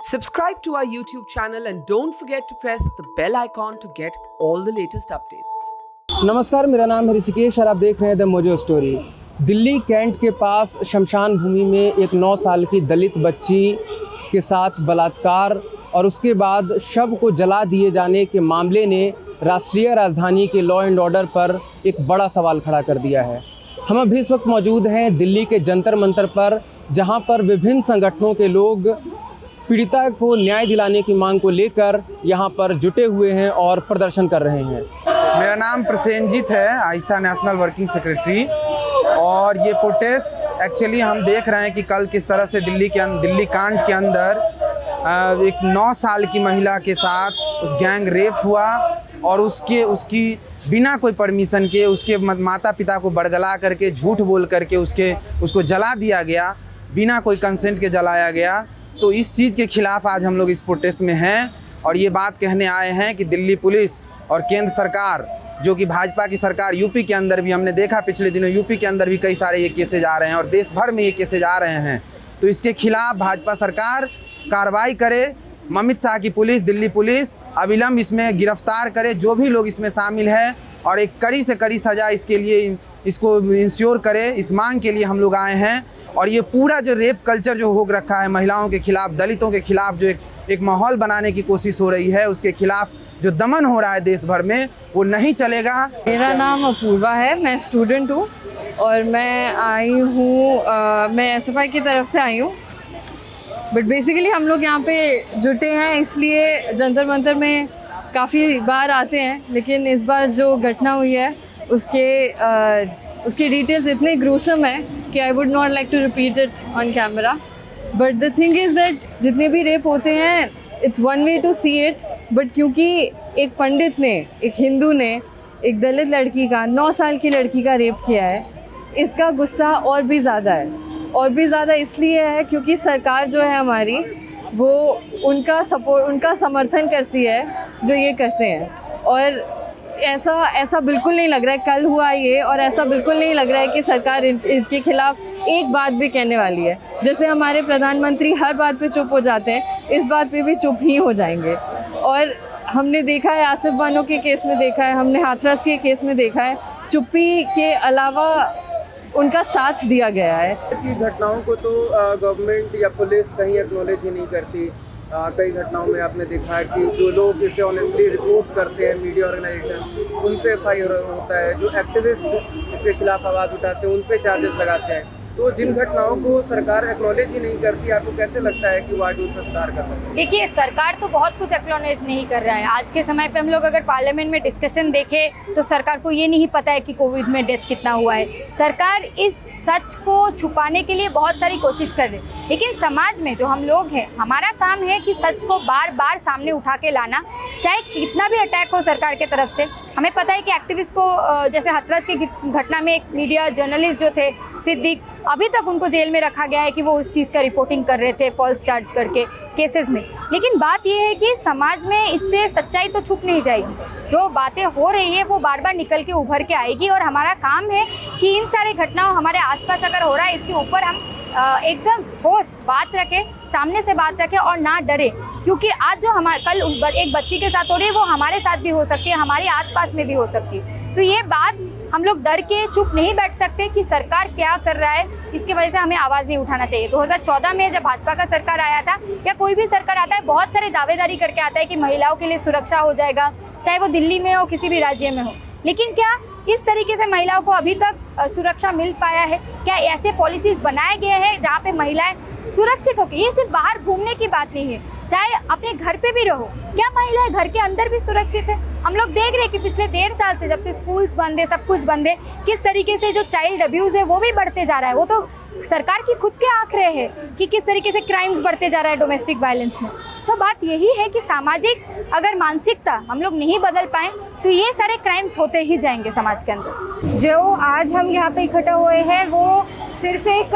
Subscribe to our YouTube channel and don't forget to press the bell icon to get all the latest updates. नमस्कार, मेरा नाम है ऋषिकेश और आप देख रहे हैं the Mojo story. Delhi cantt के पास शमशान भूमि में एक 9 साल की दलित बच्ची के साथ बलात्कार और उसके बाद शव को जला दिए जाने के मामले ने राष्ट्रीय राजधानी के लॉ एंड ऑर्डर पर एक बड़ा सवाल खड़ा कर दिया है। हम अभी इस वक्त मौजूद हैं दिल्ली के जंतर मंतर पर, जहां पर विभिन्न संगठनों के लोग पीड़िता को न्याय दिलाने की मांग को लेकर यहां पर जुटे हुए हैं और प्रदर्शन कर रहे हैं। मेरा नाम प्रसेनजीत है, आयशा नेशनल वर्किंग सेक्रेटरी। और ये प्रोटेस्ट एक्चुअली हम देख रहे हैं कि कल किस तरह से दिल्ली कांड के अंदर एक 9 साल की महिला के साथ उस गैंग रेप हुआ और उसकी बिना कोई परमिशन के उसके माता पिता को बड़गला करके झूठ बोल करके उसको जला दिया गया, बिना कोई कंसेंट के जलाया गया। तो इस चीज़ के खिलाफ आज हम लोग इस प्रोटेस्ट में हैं और ये बात कहने आए हैं कि दिल्ली पुलिस और केंद्र सरकार, जो कि भाजपा की सरकार, यूपी के अंदर भी हमने देखा पिछले दिनों यूपी के अंदर भी कई सारे ये केसेज आ रहे हैं और देश भर में ये केसेज आ रहे हैं। तो इसके खिलाफ भाजपा सरकार कार्रवाई करे, अमित शाह की पुलिस, दिल्ली पुलिस अविलंब इसमें गिरफ्तार करे जो भी लोग इसमें शामिल है और एक कड़ी से कड़ी सज़ा इसके लिए इसको इंश्योर करे। इस मांग के लिए हम लोग आए हैं। और ये पूरा जो रेप कल्चर जो हो रखा है महिलाओं के खिलाफ, दलितों के खिलाफ, जो एक माहौल बनाने की कोशिश हो रही है, उसके खिलाफ जो दमन हो रहा है देश भर में, वो नहीं चलेगा। मेरा नाम अपूर्वा है, मैं स्टूडेंट हूँ और मैं आई हूँ, मैं एसएफआई की तरफ से आई हूँ। बट बेसिकली हम लोग यहाँ पे जुटे हैं इसलिए जंतर मंतर में काफ़ी बार आते हैं, लेकिन इस बार जो घटना हुई है उसके डिटेल्स इतने ग्रूसम है कि I would not like to repeat it on camera. But the thing is that जितने भी रेप होते हैं, it's one way to see it. But क्योंकि एक पंडित ने, एक हिंदू ने एक दलित लड़की का, 9 साल की लड़की का रेप किया है, इसका गुस्सा और भी ज़्यादा है। और भी ज़्यादा इसलिए है क्योंकि सरकार जो है हमारी, वो उनका समर्थन करती है जो ये करते हैं। और ऐसा बिल्कुल नहीं लग रहा है कल हुआ ये, और ऐसा बिल्कुल नहीं लग रहा है कि सरकार इनके खिलाफ एक बात भी कहने वाली है। जैसे हमारे प्रधानमंत्री हर बात पे चुप हो जाते हैं, इस बात पे भी चुप ही हो जाएंगे। और हमने देखा है, आसिफ बानो के केस में देखा है, हमने हाथरस के केस में देखा है, चुप्पी के अलावा उनका साथ दिया गया है। ऐसी घटनाओं को तो गवर्नमेंट या पुलिस कहीं एक्नॉलेज ही नहीं करती। कई घटनाओं में आपने देखा है कि जो लोग इसे ऑनेस्टली रिपोर्ट करते हैं, मीडिया ऑर्गेनाइजेशन, उन पे फायर होता है। जो एक्टिविस्ट इसके खिलाफ आवाज़ उठाते हैं, उन पे चार्जेस लगाते हैं। तो जिन घटनाओं को सरकार एक्नॉलेज ही नहीं करती, आपको कैसे लगता है कि वो आगे उसका सुधार कर सकती है? देखिए, सरकार तो बहुत कुछ एक्नॉलेज नहीं कर रहा है। आज के समय पे हम लोग अगर पार्लियामेंट में डिस्कशन देखें तो सरकार को ये नहीं पता है कि कोविड में डेथ कितना हुआ है। सरकार इस सच को छुपाने के लिए बहुत सारी कोशिश कर रही है, लेकिन समाज में जो हम लोग हैं, हमारा काम है कि सच को बार बार सामने उठा के लाना, चाहे कितना भी अटैक हो सरकार के तरफ से। हमें पता है कि एक्टिविस्ट को, जैसे हाथरस की घटना में एक मीडिया जर्नलिस्ट जो थे सिद्दीक, अभी तक उनको जेल में रखा गया है कि वो उस चीज़ का रिपोर्टिंग कर रहे थे फॉल्स चार्ज करके केसेस में। लेकिन बात ये है कि समाज में इससे सच्चाई तो छुप नहीं जाएगी। जो बातें हो रही है वो बार बार निकल के उभर के आएगी और हमारा काम है कि इन सारे घटनाओं हमारे आसपास अगर हो रहा है, इसके ऊपर हम एकदम ठोस बात रखें, सामने से बात रखें और ना डरे। क्योंकि आज जो कल एक बच्ची के साथ हो रही है, वो हमारे साथ भी हो सकती है, हमारे आसपास में भी हो सकती है। तो ये बात हम लोग डर के चुप नहीं बैठ सकते कि सरकार क्या कर रहा है, इसकी वजह से हमें आवाज़ नहीं उठाना चाहिए। 2014 में जब भाजपा का सरकार आया था, या कोई भी सरकार आता है, बहुत सारे दावेदारी करके आता है कि महिलाओं के लिए सुरक्षा हो जाएगा, चाहे वो दिल्ली में हो, किसी भी राज्य में हो। लेकिन क्या इस तरीके से महिलाओं को अभी तक सुरक्षा मिल पाया है? क्या ऐसे पॉलिसीज़ बनाए गए हैं जहाँ पे महिलाएं सुरक्षित होकर? ये सिर्फ बाहर घूमने की बात नहीं है, चाहे अपने घर पे भी रहो, क्या महिलाएं घर के अंदर भी सुरक्षित है? हम लोग देख रहे हैं कि पिछले 1.5 साल से, जब से स्कूल्स बंद है, सब कुछ बंद है, किस तरीके से जो चाइल्ड अब्यूज़ है वो भी बढ़ते जा रहा है। वो तो सरकार की खुद के आंकड़े हैं कि किस तरीके से क्राइम्स बढ़ते जा रहा है डोमेस्टिक वायलेंस में। तो बात यही है कि सामाजिक अगर मानसिकता हम लोग नहीं बदल पाएँ तो ये सारे क्राइम्स होते ही जाएंगे समाज के अंदर। जो आज हम यहाँ पे इकट्ठा हुए हैं वो सिर्फ एक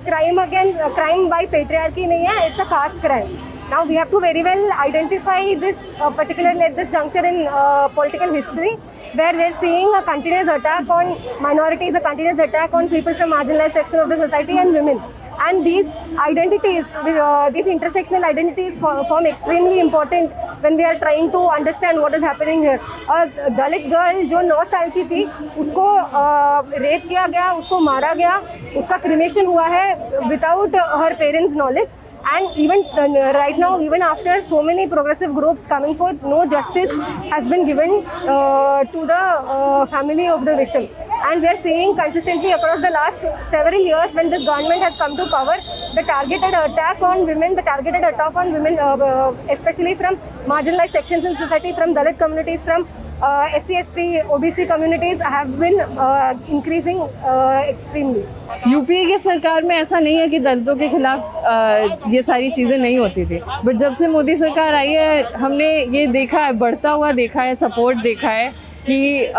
क्राइम बाय पेट्रियार्की नहीं है, it's a caste crime. Now we have to very well identify this particularly at this juncture in political history, where we're seeing a continuous attack on minorities, a continuous attack on people from marginalized section of the society and women. And these identities, these intersectional identities form extremely important when we are trying to understand what is happening here. A Dalit girl जो 9 साल की थी, उसको rape किया गया, उसको मारा गया, उसका क्रिमेशन हुआ है without her parents' knowledge. And even right now, even after so many progressive groups coming forth, no justice has been given to the family of the victim. And we are seeing consistently across the last several years, when this government has come to power, the targeted attack on women, especially from marginalized sections in society, from Dalit communities, from SC, ST, OBC communities have been increasing extremely. UP की सरकार में ऐसा नहीं है कि दलितों के खिलाफ ये सारी चीज़ें नहीं होती थी, बट जब से मोदी सरकार आई है हमने ये देखा है, बढ़ता हुआ देखा है, सपोर्ट देखा है कि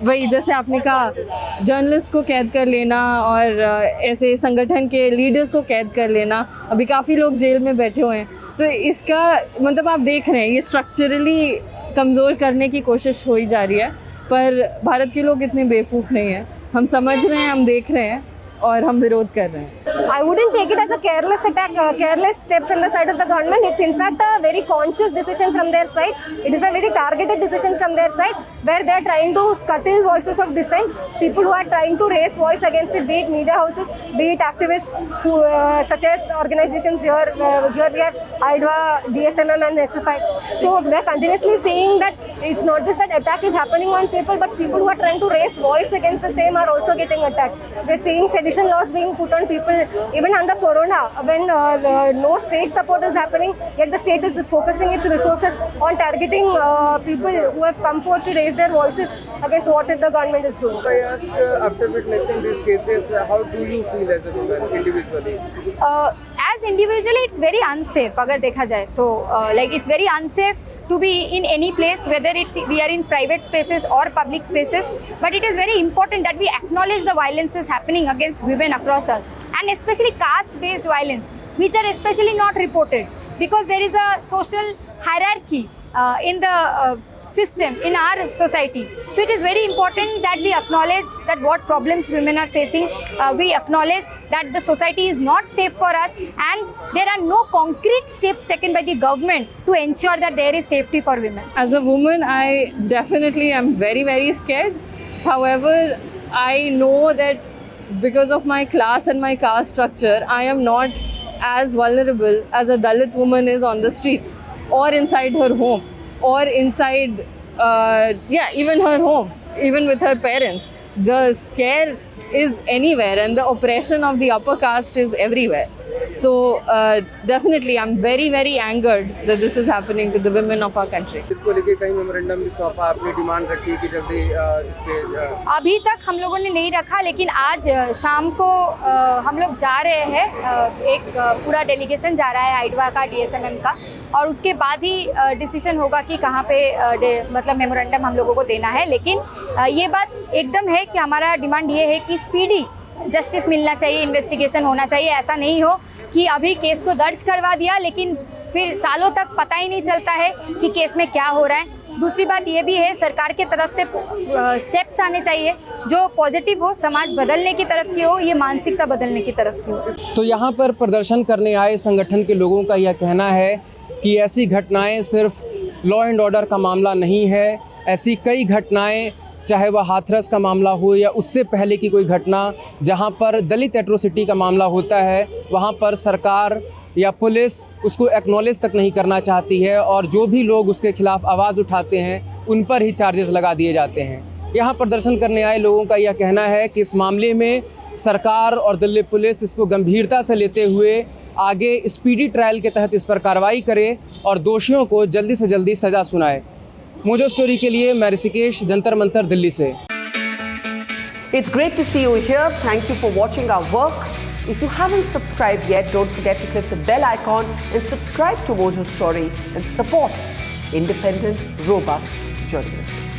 वही जैसे आपने कहा जर्नलिस्ट को कैद कर लेना और ऐसे संगठन के लीडर्स को कैद कर लेना, अभी काफ़ी लोग जेल में बैठे हुए हैं। तो इसका मतलब आप देख रहे हैं ये स्ट्रक्चरली कमज़ोर करने की कोशिश हो ही जा रही है, पर भारत के लोग इतने बेवकूफ़ नहीं हैं, हम समझ रहे हैं, हम देख रहे हैं और हम विरोध कर रहे हैं। I wouldn't take it as a careless attack, careless step from the side of the government. It's in fact a very conscious decision from their side. It is a very targeted decision from their side, where they are trying to scuttle voices of dissent. People who are trying to raise voice against it, be it media houses, be it activists, who, such as organizations here we have IDWA, DSMM and SFI. So we are continuously seeing that it's not just that attack is happening on people, but people who are trying to raise voice against the same are also getting attacked. We are seeing sedition laws being put on people, even under Corona, when no state support is happening, yet the state is focusing its resources on targeting people who have come forward to raise their voices against what the government is doing. I ask, after witnessing these cases, how do you feel as a woman individually? As individually, it's very unsafe. अगर देखा जाए तो like it's very unsafe to be in any place, whether we are in private spaces or public spaces. But it is very important that we acknowledge the violences happening against women across us, and especially caste-based violence, which are especially not reported because there is a social hierarchy in the system in our society. So it is very important that we acknowledge that what problems women are facing. We acknowledge that the society is not safe for us, and there are no concrete steps taken by the government to ensure that there is safety for women. As a woman, I definitely am very, very scared. However, I know that because of my class and my caste structure, I am not as vulnerable as a Dalit woman is on the streets or inside her home or inside, even her home, even with her parents. The scare is anywhere and the oppression of the upper caste is everywhere. So definitely I'm very, very angered that this is happening to the women of our country. इसको लेके कहीं memorandum भी सौंपा, अपनी demand रखी कि जल्दी इस पे अभी तक हम लोगों ने नहीं रखा, लेकिन आज शाम को हम लोग जा रहे हैं, एक पूरा डेलीगेशन जा रहा है आइडवा का, DSMM का, और उसके बाद ही डिसीजन होगा कि कहाँ पे मतलब मेमोरेंडम हम लोगों को देना है। लेकिन ये बात एकदम है कि हमारा डिमांड ये है कि स्पीडी जस्टिस मिलना चाहिए, इन्वेस्टिगेशन होना चाहिए। ऐसा नहीं हो कि अभी केस को दर्ज करवा दिया लेकिन फिर सालों तक पता ही नहीं चलता है कि केस में क्या हो रहा है। दूसरी बात ये भी है, सरकार के तरफ से स्टेप्स आने चाहिए जो पॉजिटिव हो, समाज बदलने की तरफ की हो, ये मानसिकता बदलने की तरफ की हो। तो यहाँ पर प्रदर्शन करने आए संगठन के लोगों का यह कहना है कि ऐसी घटनाएं सिर्फ लॉ एंड ऑर्डर का मामला नहीं है, ऐसी कई घटनाएं, चाहे वह हाथरस का मामला हो या उससे पहले की कोई घटना जहां पर दलित एट्रोसिटी का मामला होता है, वहां पर सरकार या पुलिस उसको एक्नॉलेज तक नहीं करना चाहती है और जो भी लोग उसके खिलाफ आवाज़ उठाते हैं उन पर ही चार्जेस लगा दिए जाते हैं। यहाँ प्रदर्शन करने आए लोगों का यह कहना है कि इस मामले में सरकार और दिल्ली पुलिस इसको गंभीरता से लेते हुए आगे स्पीडी ट्रायल के तहत इस पर कार्रवाई करे और दोषियों को जल्दी से जल्दी सज़ा सुनाए। मोजो स्टोरी के लिए मैं ऋषिकेश, जंतर मंतर, दिल्ली से। It's great to see you here. Thank you for watching our work. If you haven't subscribed yet, don't forget to click the bell icon and subscribe to Mojo Story and support independent, robust journalism.